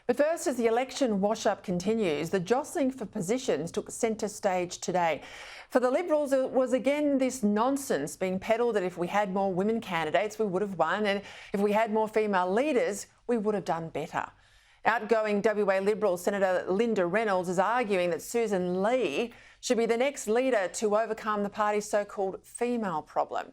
But first, as the election wash-up continues, the jostling for positions took centre stage today. For the Liberals, it was again this nonsense being peddled that if we had more women candidates, we would have won, and if we had more female leaders, we would have done better. Outgoing WA Liberal Senator Linda Reynolds is arguing that Sussan Ley should be the next leader to overcome the party's so-called female problem.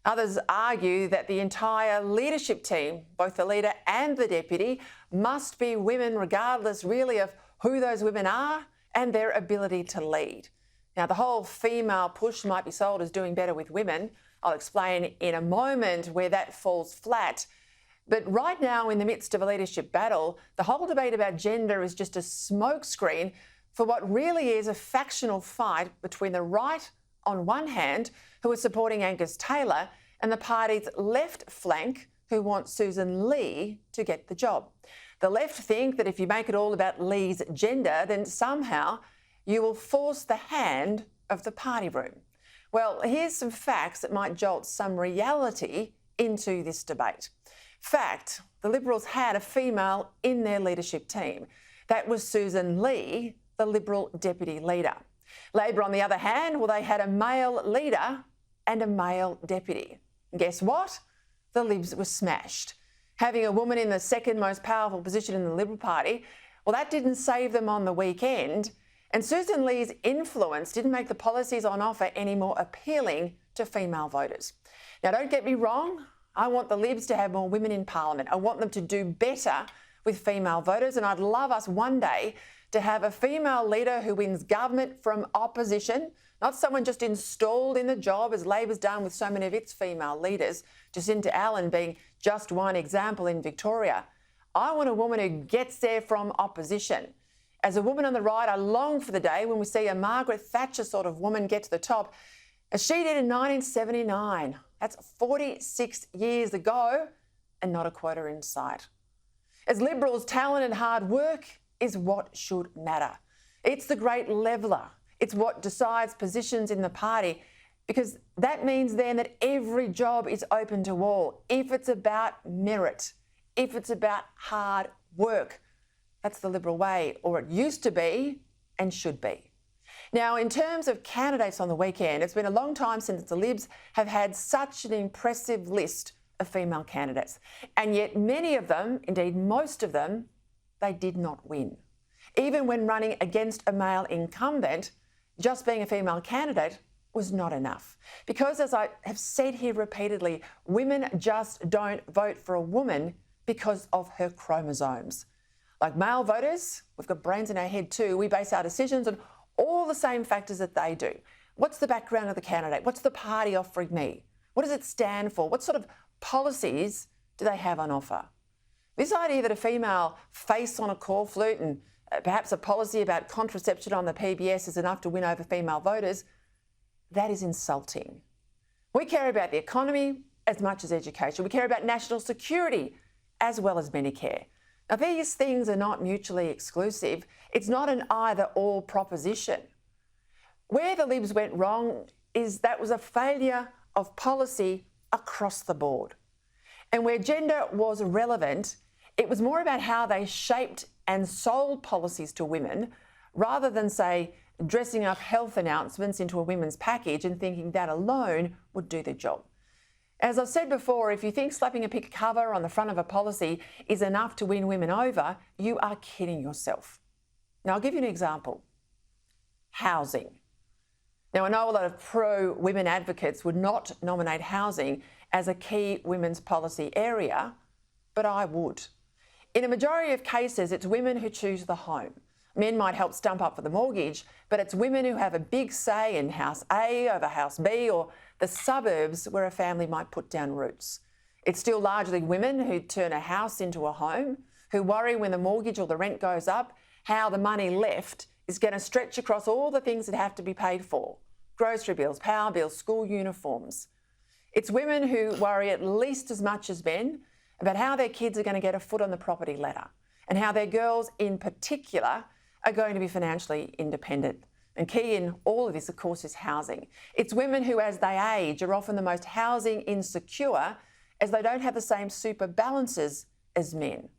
Others argue that the entire leadership team, both the leader and the deputy, must be women regardless really of who those women are and their ability to lead. Now, the whole female push might be sold as doing better with women. I'll explain in a moment where that falls flat. But right now, in the midst of a leadership battle, the whole debate about gender is just a smokescreen for what really is a factional fight between the right on one hand, who are supporting Angus Taylor, and the party's left flank, who want Sussan Ley to get the job. The left think that if you make it all about Ley's gender, then somehow you will force the hand of the party room. Well, here's some facts that might jolt some reality into this debate. Fact, the Liberals had a female in their leadership team. That was Sussan Ley, the Liberal deputy leader. Labor, on the other hand, well, they had a male leader and a male deputy. And guess what? The Libs were smashed. Having a woman in the second most powerful position in the Liberal Party, well, that didn't save them on the weekend. And Sussan Ley's influence didn't make the policies on offer any more appealing to female voters. Now, don't get me wrong. I want the Libs to have more women in Parliament. I want them to do better with female voters, and I'd love us one day to have a female leader who wins government from opposition, not someone just installed in the job as Labor's done with so many of its female leaders, Jacinta Allen being just one example in Victoria. I want a woman who gets there from opposition. As a woman on the right, I long for the day when we see a Margaret Thatcher sort of woman get to the top, as she did in 1979. That's 46 years ago, and not a quota in sight. As Liberals, talent and hard work is what should matter. It's the great leveller. It's what decides positions in the party, because that means then that every job is open to all. If it's about merit, if it's about hard work, that's the Liberal way, or it used to be and should be. Now, in terms of candidates on the weekend, it's been a long time since the Libs have had such an impressive list of female candidates. And yet many of them, indeed most of them, they did not win. Even when running against a male incumbent, just being a female candidate was not enough. Because, as I have said here repeatedly, women just don't vote for a woman because of her chromosomes. Like male voters, we've got brains in our head too. We base our decisions on all the same factors that they do. What's the background of the candidate? What's the party offering me? What does it stand for? What sort of policies do they have on offer? This idea that a female face on a call flute and perhaps a policy about contraception on the PBS is enough to win over female voters, that is insulting. We care about the economy as much as education. We care about national security as well as Medicare. Now, these things are not mutually exclusive. It's not an either-or proposition. Where the Libs went wrong is that was a failure of policy across the board. And where gender was relevant, it was more about how they shaped and sold policies to women rather than, say, dressing up health announcements into a women's package and thinking that alone would do the job. As I've said before, if you think slapping a pick cover on the front of a policy is enough to win women over, you are kidding yourself. Now, I'll give you an example. Housing. Now, I know a lot of pro-women advocates would not nominate housing as a key women's policy area, but I would. In a majority of cases, it's women who choose the home. Men might help stump up for the mortgage, but it's women who have a big say in house A over house B or the suburbs where a family might put down roots. It's still largely women who turn a house into a home, who worry when the mortgage or the rent goes up, how the money left is going to stretch across all the things that have to be paid for. Grocery bills, power bills, school uniforms. It's women who worry at least as much as men about how their kids are going to get a foot on the property ladder and how their girls in particular are going to be financially independent. And key in all of this, of course, is housing. It's women who, as they age, are often the most housing insecure as they don't have the same super balances as men.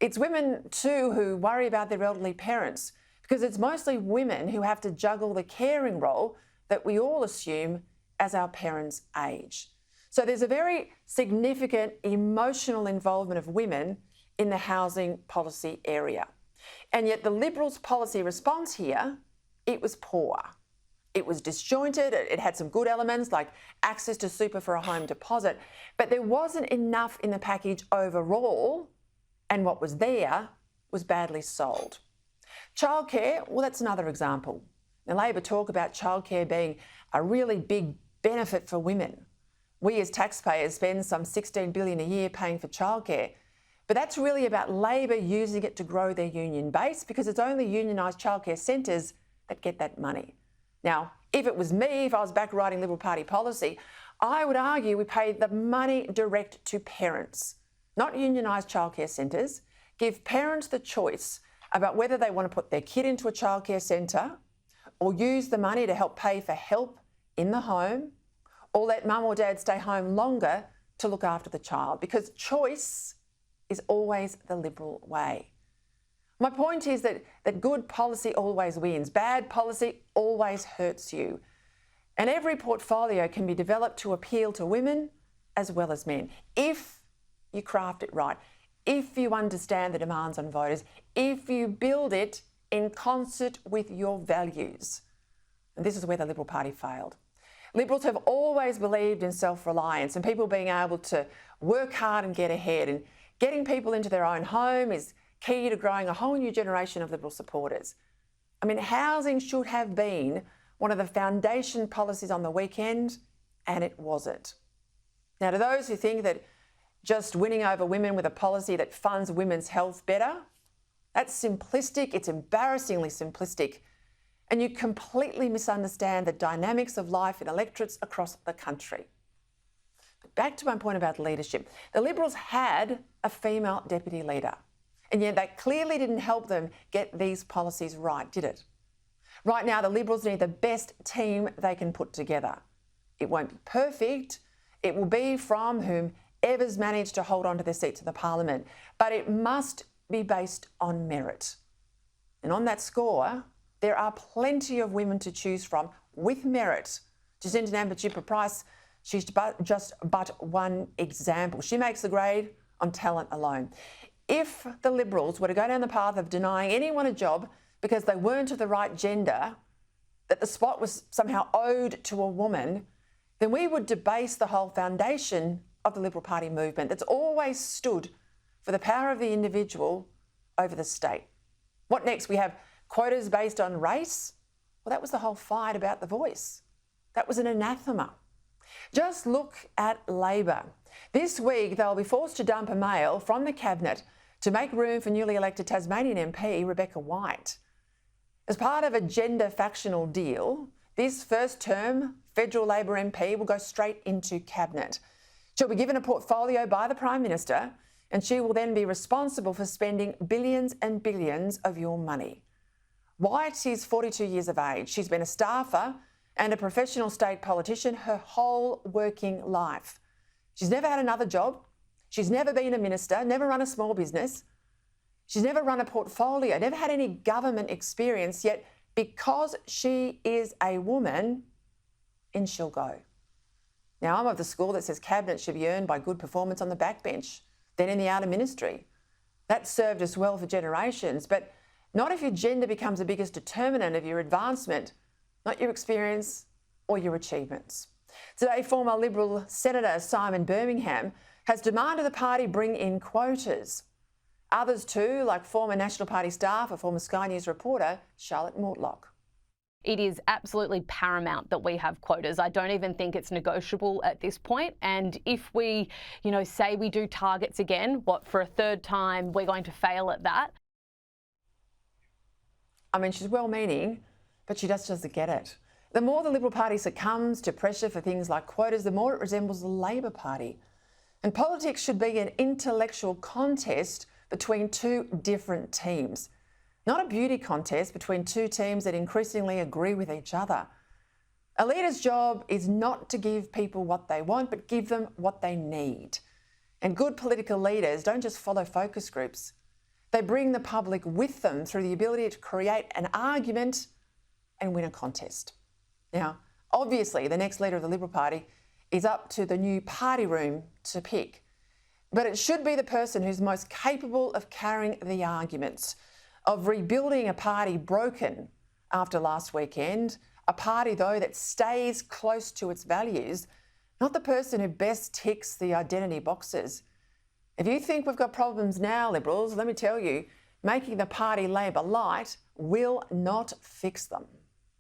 It's women too who worry about their elderly parents, because it's mostly women who have to juggle the caring role that we all assume as our parents age. So there's a very significant emotional involvement of women in the housing policy area. And yet the Liberals' policy response here, it was poor. It was disjointed, it had some good elements like access to super for a home deposit, but there wasn't enough in the package overall, and what was there was badly sold. Childcare, well, that's another example. Now, Labor talk about childcare being a really big benefit for women. We as taxpayers spend some $16 billion a year paying for childcare, but that's really about Labor using it to grow their union base, because it's only unionised childcare centres that get that money. Now, if it was me, if I was back writing Liberal Party policy, I would argue we pay the money direct to parents, not unionised childcare centres. Give parents the choice about whether they want to put their kid into a childcare centre or use the money to help pay for help in the home, or let mum or dad stay home longer to look after the child, because choice is always the Liberal way. My point is that good policy always wins. Bad policy always hurts you. And every portfolio can be developed to appeal to women as well as men, if you craft it right, if you understand the demands on voters, if you build it in concert with your values. And this is where the Liberal Party failed. Liberals have always believed in self-reliance and people being able to work hard and get ahead, and getting people into their own home is key to growing a whole new generation of Liberal supporters. I mean, housing should have been one of the foundation policies on the weekend, and it wasn't. Now, to those who think that just winning over women with a policy that funds women's health better, that's simplistic, it's embarrassingly simplistic, and you completely misunderstand the dynamics of life in electorates across the country. But back to my point about leadership. The Liberals had a female deputy leader, and yet that clearly didn't help them get these policies right, did it? Right now, the Liberals need the best team they can put together. It won't be perfect. It will be from whomever's managed to hold on to their seats in the parliament, but it must be based on merit. And on that score, there are plenty of women to choose from with merit. Jacinta Nampijinpa-Price, she's just but one example. She makes the grade on talent alone. If the Liberals were to go down the path of denying anyone a job because they weren't of the right gender, that the spot was somehow owed to a woman, then we would debase the whole foundation of the Liberal Party movement that's always stood for the power of the individual over the state. What next? We have quotas based on race? Well, that was the whole fight about the voice. That was an anathema. Just look at Labor. This week, they'll be forced to dump a male from the Cabinet to make room for newly elected Tasmanian MP Rebecca White. As part of a gender factional deal, this first-term federal Labor MP will go straight into Cabinet. She'll be given a portfolio by the Prime Minister, and she will then be responsible for spending billions and billions of your money. White is 42 years of age. She's been a staffer and a professional state politician her whole working life. She's never had another job. She's never been a minister, never run a small business. She's never run a portfolio, never had any government experience, yet because she is a woman, in she'll go. Now, I'm of the school that says Cabinet should be earned by good performance on the backbench, then in the outer ministry. That served us well for generations, but not if your gender becomes the biggest determinant of your advancement, not your experience or your achievements. Today, former Liberal Senator Simon Birmingham has demanded the party bring in quotas. Others too, like former National Party staff or former Sky News reporter Charlotte Mortlock. It is absolutely paramount that we have quotas. I don't even think it's negotiable at this point. And if we, say we do targets again, for a third time, we're going to fail at that. I mean, she's well-meaning, but she just doesn't get it. The more the Liberal Party succumbs to pressure for things like quotas, the more it resembles the Labor Party. And politics should be an intellectual contest between two different teams, not a beauty contest between two teams that increasingly agree with each other. A leader's job is not to give people what they want, but give them what they need. And good political leaders don't just follow focus groups. They bring the public with them through the ability to create an argument and win a contest. Now, obviously, the next leader of the Liberal Party is up to the new party room to pick. But it should be the person who's most capable of carrying the arguments, of rebuilding a party broken after last weekend, a party, though, that stays close to its values, not the person who best ticks the identity boxes. If you think we've got problems now, Liberals, let me tell you, making the party Labor light will not fix them.